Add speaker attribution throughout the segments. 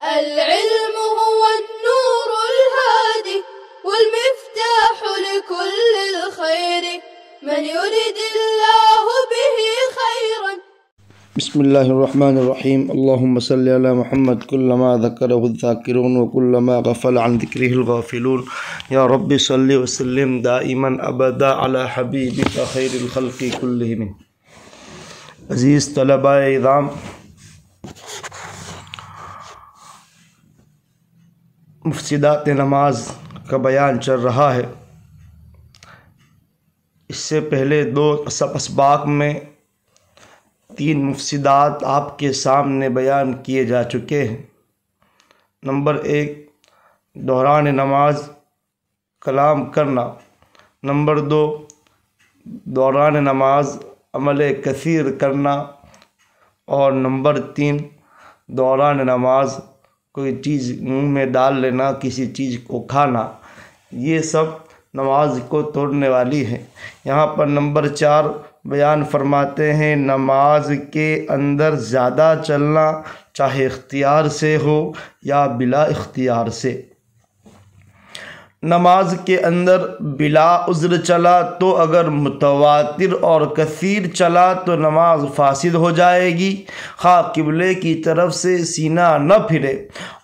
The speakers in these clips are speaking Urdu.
Speaker 1: العلم هو النور الهادي والمفتاح لكل الخير من يريد الله به خيرا.
Speaker 2: بسم الله الرحمن الرحيم. اللهم صل على محمد كلما ذكره الذاكرون وكلما غفل عن ذكره الغافلون. يا رب صل وسلم دائما ابدا على حبيبك خير الخلق كلهم. عزیز طلباء اعظام، مفسدات نماز کا بیان چل رہا ہے۔ اس سے پہلے دو اسباق میں 3 مفسدات آپ کے سامنے بیان کیے جا چکے ہیں۔ نمبر 1، دوران نماز کلام کرنا۔ نمبر 2، دوران نماز عمل کثیر کرنا۔ اور نمبر 3، دوران نماز کوئی چیز منہ میں ڈال لینا، کسی چیز کو کھانا۔ یہ سب نماز کو توڑنے والی ہے۔ یہاں پر نمبر 4 بیان فرماتے ہیں، نماز کے اندر زیادہ چلنا، چاہے اختیار سے ہو یا بلا اختیار سے۔ نماز کے اندر بلا عذر چلا تو اگر متواتر اور کثیر چلا تو نماز فاسد ہو جائے گی، خواہ قبلے کی طرف سے سینہ نہ پھرے۔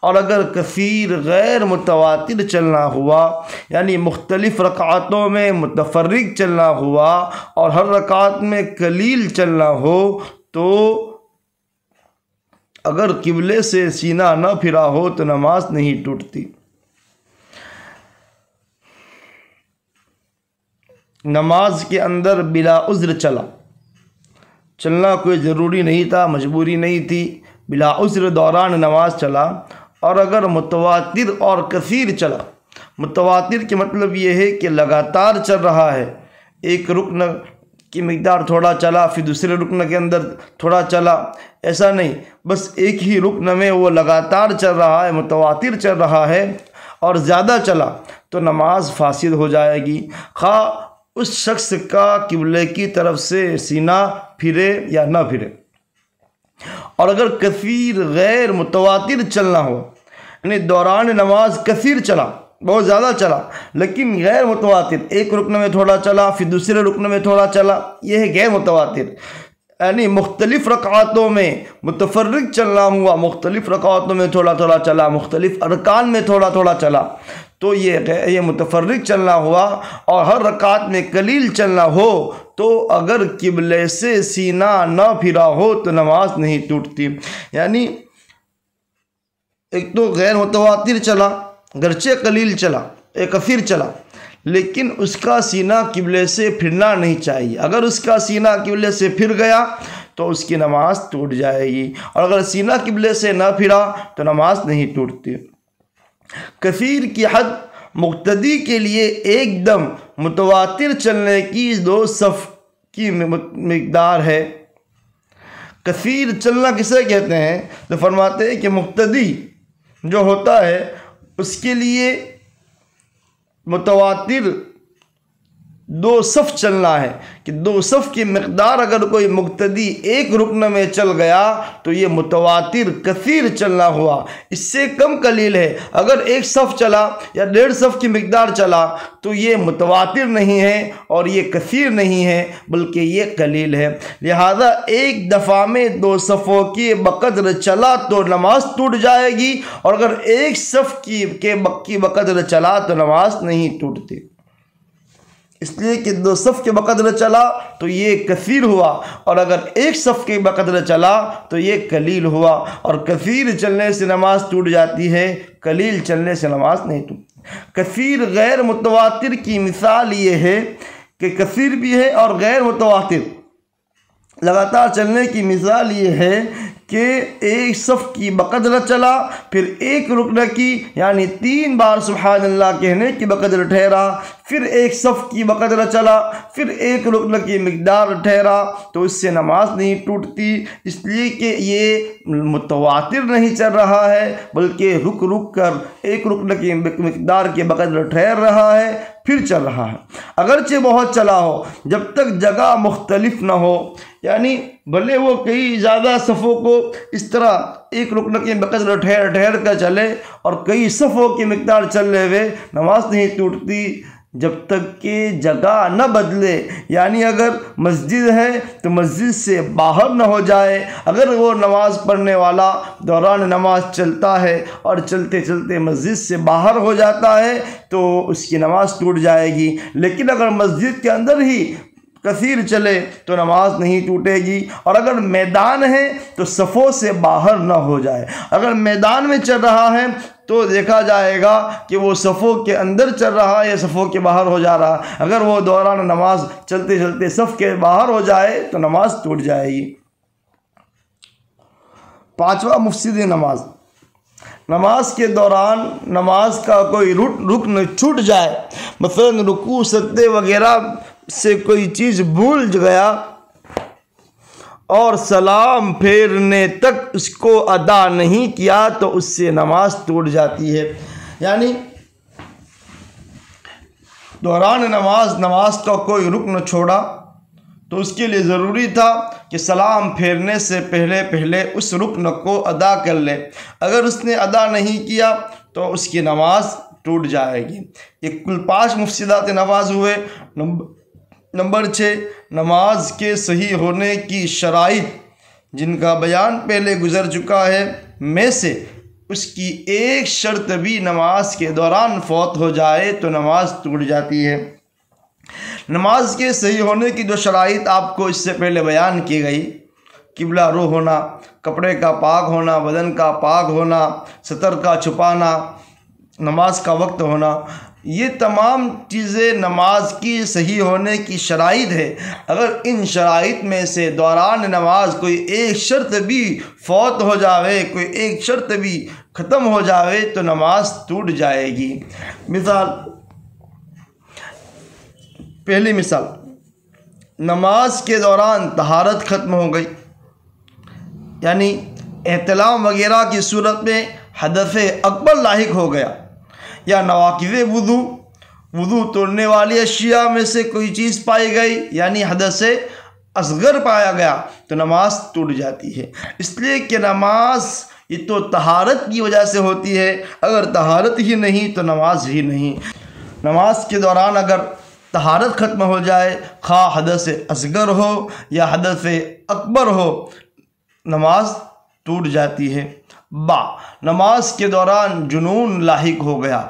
Speaker 2: اور اگر کثیر غیر متواتر چلنا ہوا، یعنی مختلف رکعتوں میں متفرق چلنا ہوا اور ہر رکعت میں قلیل چلنا ہو، تو اگر قبلے سے سینہ نہ پھرا ہو تو نماز نہیں ٹوٹتی۔ نماز کے اندر بلا عذر چلنا کوئی ضروری نہیں تھا، مجبوری نہیں تھی، بلا عذر دوران نماز چلا۔ اور اگر متواتر اور کثیر چلا، متواتر کے مطلب یہ ہے کہ لگاتار چل رہا ہے، ایک رکن کی مقدار تھوڑا چلا، پھر دوسرے رکن کے اندر تھوڑا چلا، ایسا نہیں، بس ایک ہی رکن میں وہ لگاتار چل رہا ہے، متواتر چل رہا ہے اور زیادہ چلا تو نماز فاسد ہو جائے گی، خواہ اس شخص کا قبلے کی طرف سے سینہ پھرے یا نہ پھرے۔ اور اگر کثیر غیر متواتر چلنا ہو، یعنی دوران نماز کثیر چلا، بہت زیادہ چلا، لیکن غیر متواتر، ایک رکن میں تھوڑا چلا، پھر دوسرے رکن میں تھوڑا چلا، یہ ہے غیر متواتر، یعنی مختلف رکعتوں میں متفرق چلنا ہوا، مختلف رکعتوں میں تھوڑا تھوڑا چلا، مختلف ارکان میں تھوڑا تھوڑا چلا، تو یہ متفرق چلنا ہوا۔ اور ہر رکعت میں قلیل چلنا ہو تو اگر قبلے سے سینہ نہ پھرا ہو تو نماز نہیں ٹوٹتی۔ یعنی ایک تو غیر متواتر چلا، گرچہ قلیل چلا، ایک کثیر چلا، لیکن اس کا سینہ قبلے سے پھرنا نہیں چاہیے۔ اگر اس کا سینہ قبلے سے پھر گیا تو اس کی نماز ٹوٹ جائے گی، اور اگر سینہ قبلے سے نہ پھرا تو نماز نہیں ٹوٹتی۔ کثیر کی حد مقتدی کے لیے ایک دم متواتر چلنے کی 2 صف کی مقدار ہے۔ کثیر چلنا کسے کہتے ہیں؟ تو فرماتے ہیں کہ مقتدی جو ہوتا ہے اس کے لیے متواتر 2 صف چلنا ہے، کہ 2 صف کی مقدار اگر کوئی مقتدی ایک رکن میں چل گیا تو یہ متواتر کثیر چلنا ہوا۔ اس سے کم قلیل ہے، اگر 1 صف چلا یا 1.5 صف کی مقدار چلا تو یہ متواتر نہیں ہے اور یہ کثیر نہیں ہے، بلکہ یہ قلیل ہے۔ لہذا ایک دفعہ میں 2 صفوں کی بقدر چلا تو نماز ٹوٹ جائے گی، اور اگر 1 صف کی بقدر چلا تو نماز نہیں ٹوٹتی۔ اس لیے کہ 2 صف کے بقدر چلا تو یہ کثیر ہوا، اور اگر 1 صف کے بقدر چلا تو یہ قلیل ہوا۔ اور کثیر چلنے سے نماز ٹوٹ جاتی ہے، قلیل چلنے سے نماز نہیں ٹوٹتی۔ کثیر غیر متواتر کی مثال یہ ہے کہ کثیر بھی ہے اور غیر متواتر لگاتار چلنے کی مثال یہ ہے کہ 1 صف کی بقدر چلا، پھر 1 رکن کی یعنی 3 بار سبحان اللہ کہنے کی بقدر ٹھہرا، پھر 1 صف کی بقدر چلا، پھر 1 رکن کی مقدار ٹھہرا، تو اس سے نماز نہیں ٹوٹتی، اس لیے کہ یہ متواتر نہیں چل رہا ہے، بلکہ رک کر 1 رکن کی مقدار کی بقدر ٹھہر رہا ہے، پھر چل رہا ہے۔ اگرچہ بہت چلا ہو، جب تک جگہ مختلف نہ ہو، یعنی بھلے وہ کئی زیادہ صفوں کو اس طرح ایک رکن کی بقدر ٹھہر کر چلے اور کئی صفوں کی مقدار چل رہے ہوئے، نماز نہیں ٹوٹتی جب تک کہ جگہ نہ بدلے. یعنی اگر مسجد ہے تو مسجد سے باہر نہ ہو جائے. اگر وہ نماز پڑھنے والا دوران نماز چلتا ہے اور چلتے چلتے مسجد سے باہر ہو جاتا ہے تو اس کی نماز ٹوٹ جائے گی. لیکن اگر مسجد کے اندر ہی کثیر چلے تو نماز نہیں ٹوٹے گی. اور اگر میدان ہے تو صفوں سے باہر نہ ہو جائے. اگر میدان میں چل رہا ہے تو دیکھا جائے گا کہ وہ صفوں کے اندر چل رہا ہے یا صفوں کے باہر ہو جا رہا. اگر وہ دوران نماز چلتے چلتے صف کے باہر ہو جائے تو نماز ٹوٹ جائے گی. پانچواں مفسد نماز. نماز کے دوران نماز کا کوئی رکن چھوٹ جائے، مثلا رکوع سجدے وغیرہ سے کوئی چیز بھول گیا اور سلام پھیرنے تک اس کو ادا نہیں کیا تو اس سے نماز ٹوٹ جاتی ہے. یعنی دوران نماز کا کوئی رکن چھوڑا تو اس کے لیے ضروری تھا کہ سلام پھیرنے سے پہلے اس رکن کو ادا کر لے. اگر اس نے ادا نہیں کیا تو اس کی نماز ٹوٹ جائے گی. یہ کل 5 مفسدات نماز ہوئے. نمبر 6، نماز کے صحیح ہونے کی شرائط جن کا بیان پہلے گزر چکا ہے میں سے اس کی ایک شرط بھی نماز کے دوران فوت ہو جائے تو نماز ٹوٹ جاتی ہے. نماز کے صحیح ہونے کی جو شرائط آپ کو اس سے پہلے بیان کی گئی، قبلہ رو ہونا، کپڑے کا پاک ہونا، بدن کا پاک ہونا، سطر کا چھپانا، نماز کا وقت ہونا، یہ تمام چیزیں نماز کی صحیح ہونے کی شرائط ہے. اگر ان شرائط میں سے دوران نماز کوئی ایک شرط بھی فوت ہو جاوے، کوئی ایک شرط بھی ختم ہو جاوے تو نماز ٹوٹ جائے گی. پہلی مثال، نماز کے دوران طہارت ختم ہو گئی، یعنی احتلام وغیرہ کی صورت میں حدث اکبر لاحق ہو گیا، یا نواقض وضو توڑنے والی اشیاء میں سے کوئی چیز پائی گئی یعنی حدث اصغر پایا گیا تو نماز ٹوٹ جاتی ہے. اس لیے کہ نماز یہ تو طہارت کی وجہ سے ہوتی ہے، اگر طہارت ہی نہیں تو نماز ہی نہیں. نماز کے دوران اگر طہارت ختم ہو جائے، خواہ حدث اصغر ہو یا حدث اکبر ہو، نماز ٹوٹ جاتی ہے. نماز کے دوران جنون لاحق ہو گیا.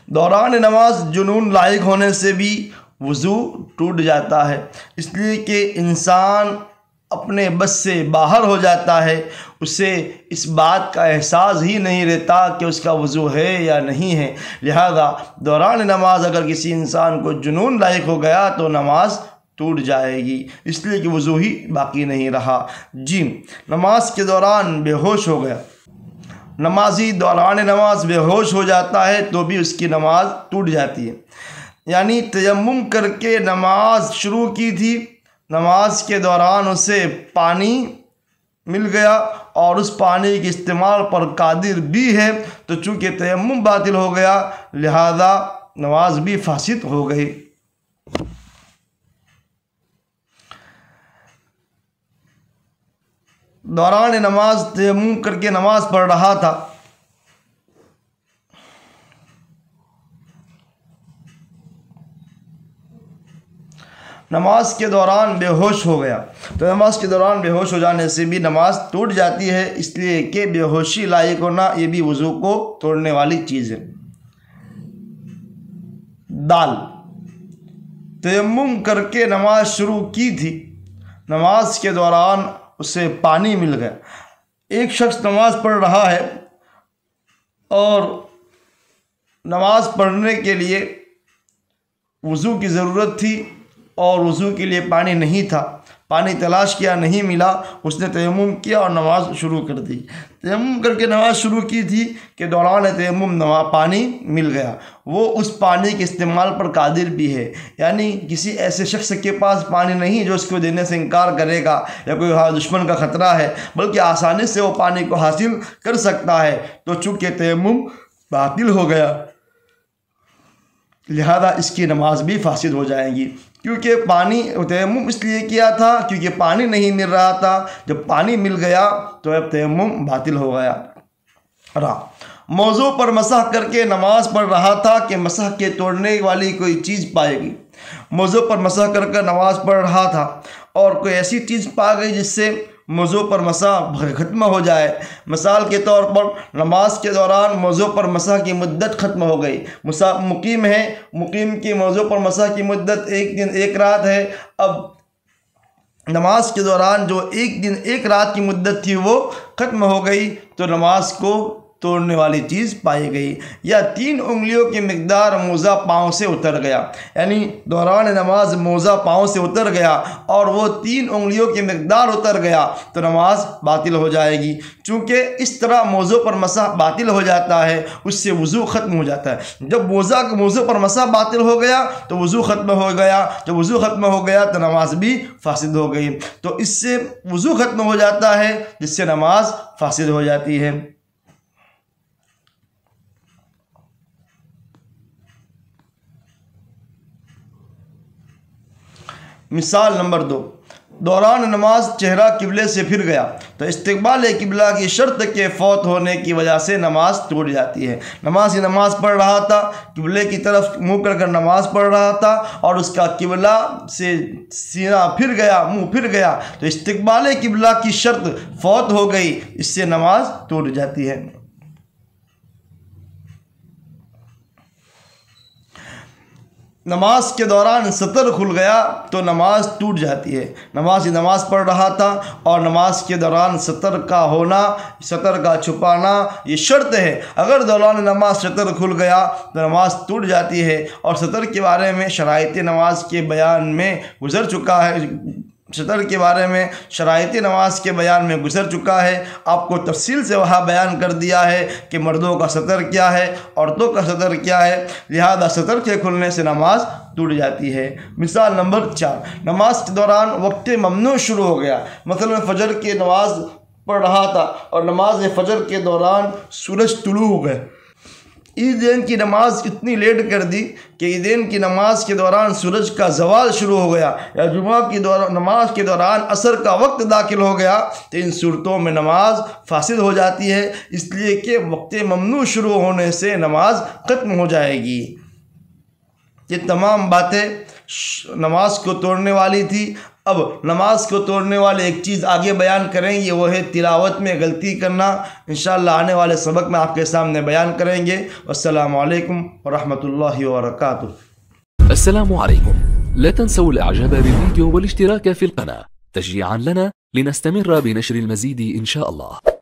Speaker 2: دوران نماز جنون لاحق ہونے سے بھی وضو ٹوٹ جاتا ہے، اس لیے کہ انسان اپنے بس سے باہر ہو جاتا ہے، اسے اس بات کا احساس ہی نہیں رہتا کہ اس کا وضو ہے یا نہیں ہے. لہذا دوران نماز اگر کسی انسان کو جنون لاحق ہو گیا تو نماز ٹوٹ جائے گی، اس لیے کہ وضو ہی باقی نہیں رہا. نماز کے دوران بے ہوش ہو گیا. نمازی دوران نماز بے ہوش ہو جاتا ہے تو بھی اس کی نماز ٹوٹ جاتی ہے. یعنی تیمم کر کے نماز شروع کی تھی، نماز کے دوران اسے پانی مل گیا اور اس پانی کے استعمال پر قادر بھی ہے تو چونکہ تیمم باطل ہو گیا لہذا نماز بھی فاسد ہو گئی. دوران نماز تیمم کر کے نماز پڑھ رہا تھا، نماز کے دوران بے ہوش ہو گیا تو نماز کے دوران بے ہوش ہو جانے سے بھی نماز ٹوٹ جاتی ہے، اس لیے کہ بے ہوشی لاحق ہونا یہ بھی وضو کو توڑنے والی چیز ہے. تیمم کر کے نماز شروع کی تھی، نماز کے دوران اسے پانی مل گیا. ایک شخص نماز پڑھ رہا ہے اور نماز پڑھنے کے لیے وضو کی ضرورت تھی اور وضو کے لیے پانی نہیں تھا، پانی تلاش کیا نہیں ملا، اس نے تیمم کیا اور نماز شروع کر دی. تیمم کر کے نماز شروع کی تھی کہ دوران تیمم پانی مل گیا، وہ اس پانی کے استعمال پر قادر بھی ہے. یعنی کسی ایسے شخص کے پاس پانی نہیں جو اس کو دینے سے انکار کرے گا یا کوئی دشمن کا خطرہ ہے، بلکہ آسانی سے وہ پانی کو حاصل کر سکتا ہے، تو چونکہ تیمم باطل ہو گیا لہذا اس کی نماز بھی فاسد ہو جائے گی، کیونکہ پانی تیمم اس لیے کیا تھا کیونکہ پانی نہیں مل رہا تھا، جب پانی مل گیا تو اب تیمم باطل ہو گیا۔ موضوع پر مسح کر کے نماز پڑھ رہا تھا کہ مسح کے توڑنے والی کوئی چیز پائے گی۔ موضوع پر مسح کر کے نماز پڑھ رہا تھا اور کوئی ایسی چیز پا گئی جس سے موضوع پر مسح ختم ہو جائے۔ مثال کے طور پر نماز کے دوران موضوع پر مسح کی مدت ختم ہو گئی۔ مقیم ہے، مقیم کی موضوع پر مسح کی مدت 1 دن 1 رات ہے۔ اب نماز کے دوران جو 1 دن 1 رات کی مدت تھی وہ ختم ہو گئی تو نماز کو توڑنے والی چیز پائی گئی۔ یا 3 انگلیوں کی مقدار موزہ پاؤں سے اتر گیا، یعنی دوران نماز موزہ پاؤں سے اتر گیا اور وہ 3 انگلیوں کی مقدار اتر گیا تو نماز باطل ہو جائے گی۔ چونکہ اس طرح موضوع پر مسح باطل ہو جاتا ہے، اس سے وضو ختم ہو جاتا ہے۔ جب موضوع پر مسح باطل ہو گیا تو وضو ختم ہو گیا، جب وضو ختم ہو گیا تو نماز بھی فاسد ہو گئی۔ تو اس سے وضو ختم ہو جاتا ہے جس سے نماز فاسد ہو جاتی ہے۔ مثال نمبر 2، دوران نماز چہرہ قبلے سے پھر گیا تو استقبال قبلہ کی شرط کے فوت ہونے کی وجہ سے نماز ٹوٹ جاتی ہے۔ نماز پڑھ رہا تھا، قبلے کی طرف منہ کر کر نماز پڑھ رہا تھا اور اس کا قبلہ سے سینہ پھر گیا، منہ پھر گیا تو استقبال قبلہ کی شرط فوت ہو گئی، اس سے نماز ٹوٹ جاتی ہے۔ نماز کے دوران سطر کھل گیا تو نماز ٹوٹ جاتی ہے۔ نماز پڑھ رہا تھا اور نماز کے دوران سطر کا ہونا، سطر کا چھپانا یہ شرط ہے۔ اگر دوران نماز سطر کھل گیا تو نماز ٹوٹ جاتی ہے، اور سطر کے بارے میں شرائط نماز کے بیان میں گزر چکا ہے۔ سطر کے بارے میں شرائط نماز کے بیان میں گزر چکا ہے، آپ کو تفصیل سے وہاں بیان کر دیا ہے کہ مردوں کا سطر کیا ہے، عورتوں کا سطر کیا ہے، لہذا سطر کے کھلنے سے نماز ٹوٹ جاتی ہے۔ مثال نمبر 4، نماز کے دوران وقت ممنوع شروع ہو گیا۔ مثلا فجر کی نماز پڑھ رہا تھا اور نماز فجر کے دوران سورج طلوع ہو گئے۔ عیدین کی نماز اتنی لیٹ کر دی کہ عیدین کی نماز کے دوران سورج کا زوال شروع ہو گیا، یا جمعہ کی نماز کے دوران عصر کا وقت داخل ہو گیا تو ان صورتوں میں نماز فاسد ہو جاتی ہے، اس لیے کہ وقت ممنوع شروع ہونے سے نماز ختم ہو جائے گی۔ یہ تمام باتیں نماز کو توڑنے والی تھی۔ اب نماز کو توڑنے والے ایک چیز آگے بیان کریں گے، وہ ہے تلاوت میں غلطی کرنا۔ انشاءاللہ آنے والے سبق میں آپ کے سامنے بیان کریں گے۔ والسلام علیکم ورحمۃ اللہ وبرکاتہ۔
Speaker 3: السلام عليكم، لا تنسوا الاعجاب بالفيديو والاشتراك في القناة تشجيعا لنا لنستمر بنشر المزيد إن شاء الله.